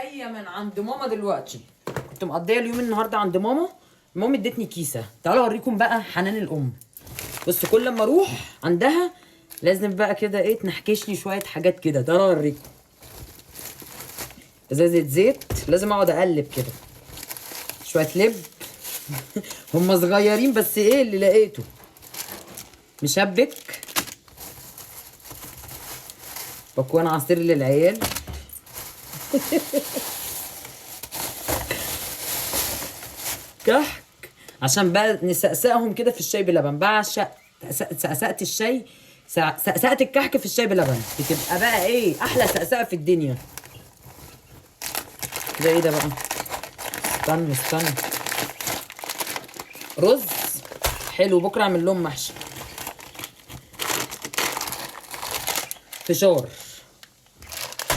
جايه من عند ماما دلوقتي. كنت مقضيه اليوم النهارده عند ماما. مامي ادتني كيسه. تعالوا اوريكم بقى حنان الام. بص كل لما اروح عندها لازم بقى كده ايه تنحكش لي شويه حاجات كده. تعالوا اوريكم. ازازه زيت لازم اقعد اقلب كده. شويه لب. هم صغيرين بس ايه اللي لقيته. مشبك. بكون عصير للعيال. كحك عشان بقى نسقسقهم كده في الشاي بلبن. بعشق سقسقه الشاي. سقسقه الكحك في الشاي بلبن بتبقى بقى ايه احلى سقسقه في الدنيا. ده ايه ده بقى؟ استنى رز حلو. بكره اعمل لهم محشي. فشار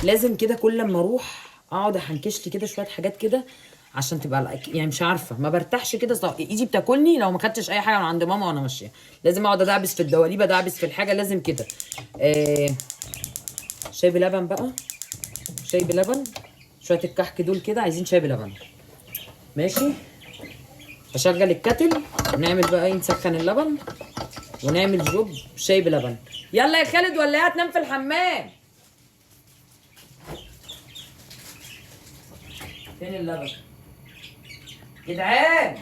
لازم كده كل لما اروح اقعد احنكش لي كده شويه حاجات كده عشان تبقى يعني مش عارفه ما برتاحش كده. ايدي بتاكلني لو ما خدتش اي حاجه من عند ماما وانا ماشيه. لازم اقعد ادعبس في الدواليب ادعبس في الحاجه لازم كده. شاي بلبن بقى. شاي بلبن. شويه الكحك دول كده عايزين شاي بلبن. ماشي. اشغل الكتل ونعمل بقى ايه نسخن اللبن ونعمل جوب شاي بلبن. يلا يا خالد ولا ايه هتنام في الحمام؟ فين اللبن؟ جدعان